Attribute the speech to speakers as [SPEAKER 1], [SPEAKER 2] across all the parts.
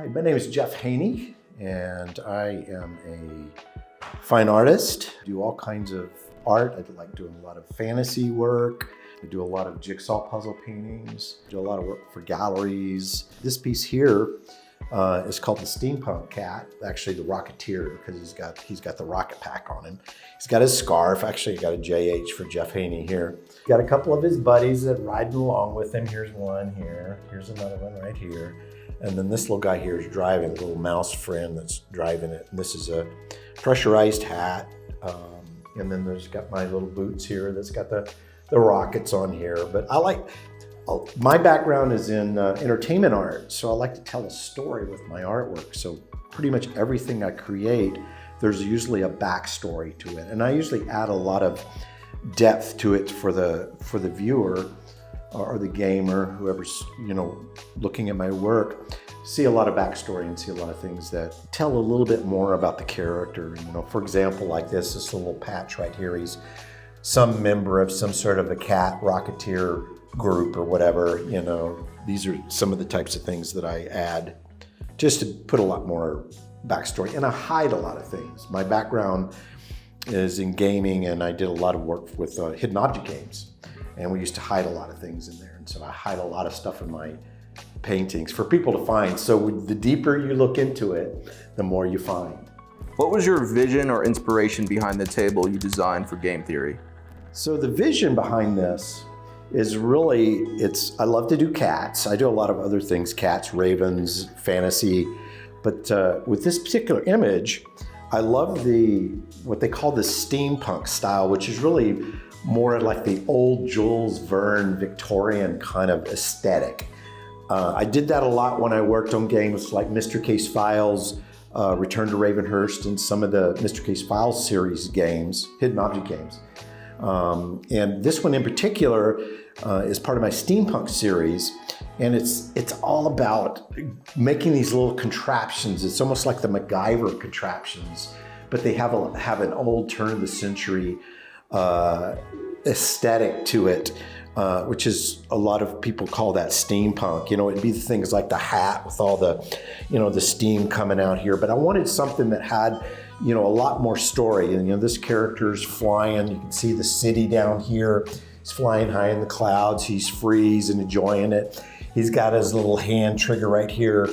[SPEAKER 1] Hi, my name is Jeff Haynie, and I am a fine artist. I do all kinds of art. I like doing a lot of fantasy work. I do a lot of jigsaw puzzle paintings. I do a lot of work for galleries. This piece here is called the Steampunk Cat, actually the Rocketeer, because he's got the rocket pack on him. He's got his scarf. Actually, he got a JH for Jeff Haynie here. Got a couple of his buddies that ride along with him. Here's one here. Here's another one right here. And then this little guy here is driving, a little mouse friend that's driving it. And this is a pressurized hat. And then there's got my little boots here that's got the rockets on here. But my background is in entertainment art, so I like to tell a story with my artwork. So pretty much everything I create, there's usually a backstory to it. And I usually add a lot of depth to it for the viewer or the gamer, whoever's looking at my work, see a lot of backstory and see a lot of things that tell a little bit more about the character. For example, like this little patch right here, he's some member of some sort of a cat rocketeer group or whatever. These are some of the types of things that I add just to put a lot more backstory, and I hide a lot of things. My background is in gaming, and I did a lot of work with hidden object games. And we used to hide a lot of things in there. And so I hide a lot of stuff in my paintings for people to find. So the deeper you look into it, the more you find.
[SPEAKER 2] What was your vision or inspiration behind the table you designed for game theory?
[SPEAKER 1] So the vision behind this is really, I love to do cats. I do a lot of other things, cats, ravens, fantasy. But with this particular image, I love what they call the steampunk style, which is really more like the old Jules Verne Victorian kind of aesthetic. I did that a lot when I worked on games like Mr. Case Files, Return to Ravenhurst, and some of the Mr. Case Files series games, hidden object games. And this one in particular is part of my steampunk series, and it's all about making these little contraptions. It's almost like the MacGyver contraptions, but they have an old turn of the century aesthetic to it, which is a lot of people call that steampunk. It'd be the things like the hat with all the, the steam coming out here. But I wanted something that had, a lot more story. And this character's flying. You can see the city down here. He's flying high in the clouds. He's free. He's enjoying it. He's got his little hand trigger right here,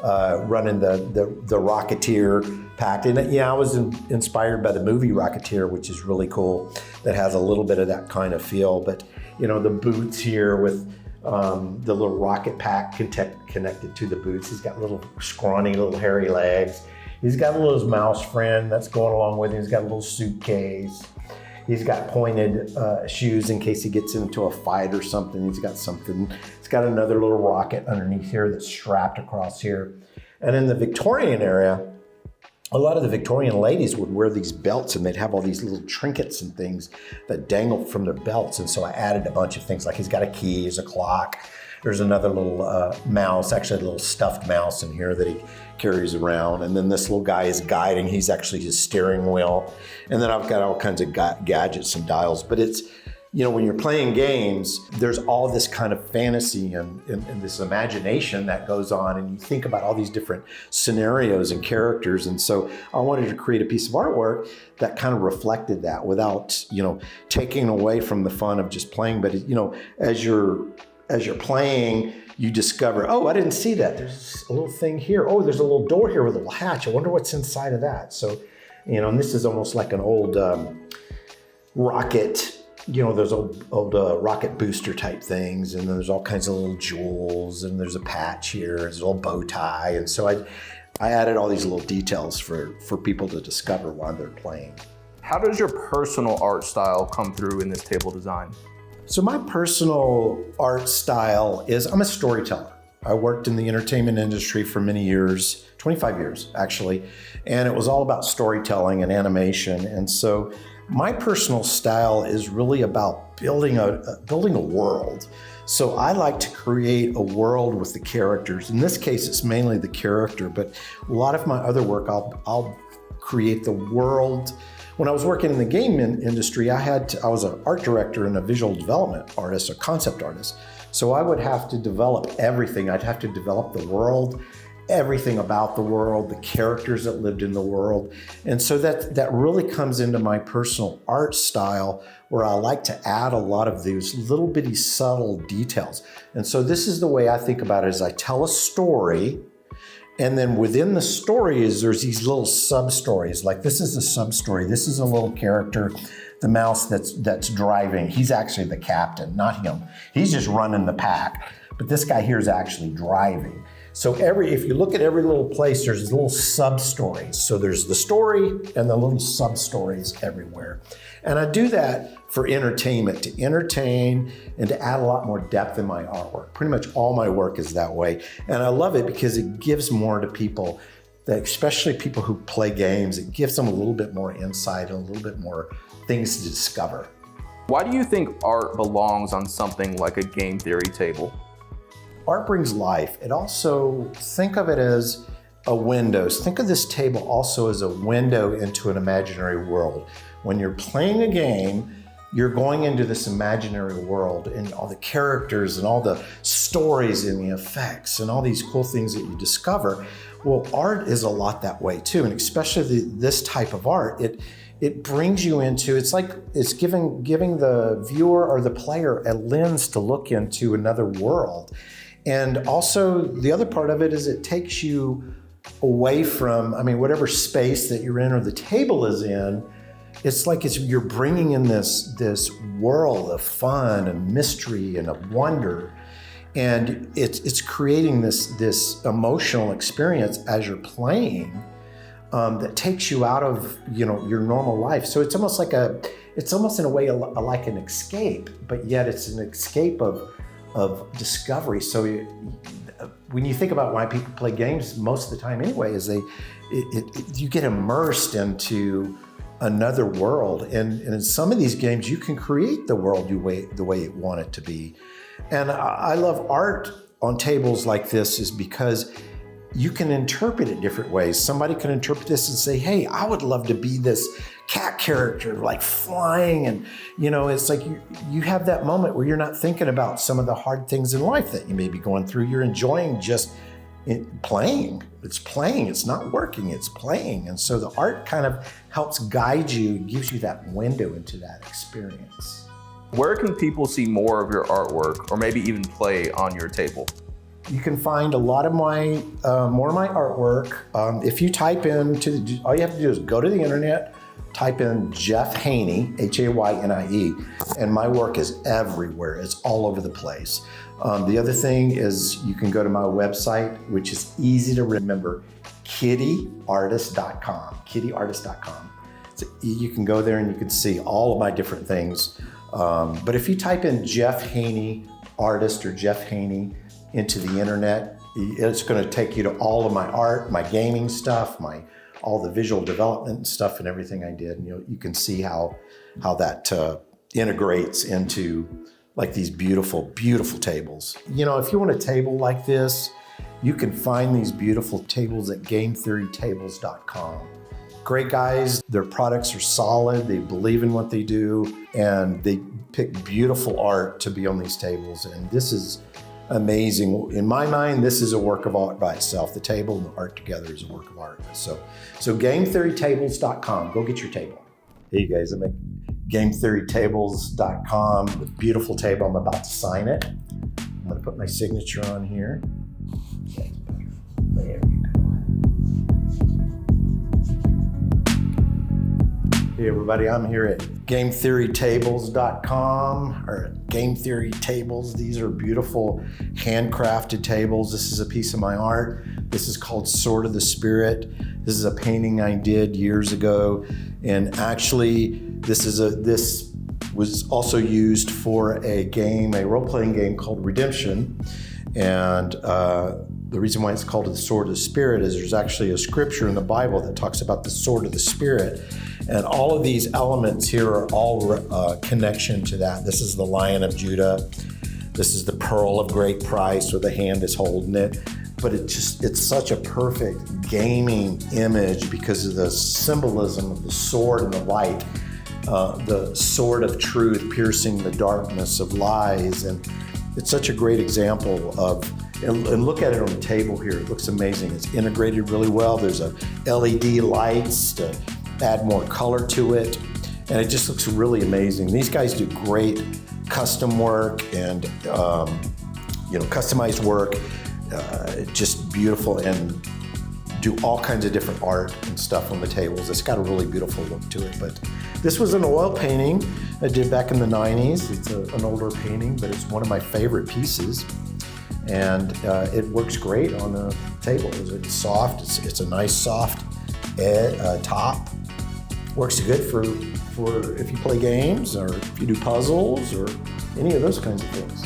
[SPEAKER 1] running the Rocketeer packed. And I was inspired by the movie Rocketeer, which is really cool. That has a little bit of that kind of feel. But the boots here with the little rocket pack connected to the boots. He's got little scrawny little hairy legs. He's got a little mouse friend that's going along with him. He's got a little suitcase. He's got pointed shoes in case he gets into a fight or something. He's got something. He's got another little rocket underneath here that's strapped across here. And in the Victorian area, a lot of the Victorian ladies would wear these belts, and they'd have all these little trinkets and things that dangled from their belts. And so I added a bunch of things, like he's got a key, there's a clock. There's another little mouse, actually a little stuffed mouse in here that he carries around. And then this little guy is guiding. He's actually his steering wheel. And then I've got all kinds of gadgets and dials. But it's, when you're playing games, there's all this kind of fantasy and this imagination that goes on. And you think about all these different scenarios and characters. And so I wanted to create a piece of artwork that kind of reflected that without, taking away from the fun of just playing. But, as you're playing, you discover, oh, I didn't see that. There's a little thing here. Oh, there's a little door here with a little hatch. I wonder what's inside of that. So, and this is almost like an old rocket, those old rocket booster type things. And then there's all kinds of little jewels, and there's a patch here, there's a little bow tie. And so I added all these little details for people to discover while they're playing.
[SPEAKER 2] How does your personal art style come through in this table design?
[SPEAKER 1] So my personal art style is, I'm a storyteller. I worked in the entertainment industry for many years, 25 years actually, and it was all about storytelling and animation. And so my personal style is really about building a world. So I like to create a world with the characters. In this case, it's mainly the character, but a lot of my other work, I'll create the world. When I was working in the game industry, I was an art director and a visual development artist, a concept artist. So I would have to develop everything. I'd have to develop the world everything about the world, the characters that lived in the world. And so that really comes into my personal art style, where I like to add a lot of these little bitty subtle details. And so this is the way I think about it, is I tell a story, and then within the story there's these little sub-stories. Like this is a sub-story. This is a little character, the mouse that's driving. He's actually the captain, not him. He's just running the pack. But this guy here is actually driving. So if you look at every little place, there's little sub-stories. So there's the story and the little sub-stories everywhere. And I do that for entertainment, to entertain and to add a lot more depth in my artwork. Pretty much all my work is that way. And I love it because it gives more to people, especially people who play games. It gives them a little bit more insight and a little bit more things to discover.
[SPEAKER 2] Why do you think art belongs on something like a game theory table?
[SPEAKER 1] Art brings life. It also, think of it as a window. Think of this table also as a window into an imaginary world. When you're playing a game, you're going into this imaginary world, and all the characters and all the stories and the effects and all these cool things that you discover. Well, art is a lot that way too, and especially this type of art, it brings you into, it's like it's giving the viewer or the player a lens to look into another world. And also the other part of it is it takes you away from, whatever space that you're in or the table is in. It's like you're bringing in this world of fun and mystery and of wonder, and it's creating this emotional experience as you're playing that takes you out of your normal life. So it's almost in a way like an escape, but yet it's an escape of discovery. So when you think about why people play games most of the time anyway, is you get immersed into another world, and in some of these games you can create the world the way you want it to be. And I love art on tables like this is because you can interpret it different ways. Somebody can interpret this and say, hey, I would love to be this cat character, like flying, and it's like you have that moment where you're not thinking about some of the hard things in life that you may be going through. You're enjoying just playing. It's playing, it's not working, it's playing. And so the art kind of helps guide you, gives you that window into that experience.
[SPEAKER 2] Where can people see more of your artwork, or maybe even play on your table?
[SPEAKER 1] You can find a lot of my, more of my artwork. If you type into, all you have to do is go to the internet, type in Jeff Haynie, Haynie, and my work is everywhere. It's all over the place. The other thing is you can go to my website, which is easy to remember, kittyartist.com, kittyartist.com. So you can go there and you can see all of my different things. But if you type in Jeff Haynie artist or Jeff Haynie into the internet, it's going to take you to all of my art, my gaming stuff, all the visual development stuff and everything I did. And you can see how that integrates into like these beautiful, beautiful tables. If you want a table like this, you can find these beautiful tables at gametheorytables.com. Great guys, their products are solid, they believe in what they do, and they pick beautiful art to be on these tables. And this is amazing. In my mind, this is a work of art by itself. The table and the art together is a work of art. So gametheorytables.com, go get your table. Hey guys, I'm at gametheorytables.com, the beautiful table. I'm about to sign it. I'm gonna put my signature on here. There we go. Hey everybody, I'm here at gametheorytables.com, or at Game Theory Tables. These are beautiful handcrafted tables. This is a piece of my art. This is called Sword of the Spirit. This is a painting I did years ago. And actually, this was also used for a role-playing game called Redemption. And the reason why it's called the Sword of the Spirit is there's actually a scripture in the Bible that talks about the Sword of the Spirit. And all of these elements here are all connection to that. This is the Lion of Judah. This is the pearl of great price where the hand is holding it. But it's such a perfect gaming image because of the symbolism of the sword and the light, the sword of truth piercing the darkness of lies. And it's such a great example of And look at it on the table here. It looks amazing. It's integrated really well. There's a LED lights to add more color to it. And it just looks really amazing. These guys do great custom work and customized work. Just beautiful, and do all kinds of different art and stuff on the tables. It's got a really beautiful look to it. But this was an oil painting I did back in the 90s. It's an older painting, but it's one of my favorite pieces. And it works great on the table. It's soft, it's a nice soft top. Works good for if you play games or if you do puzzles or any of those kinds of things.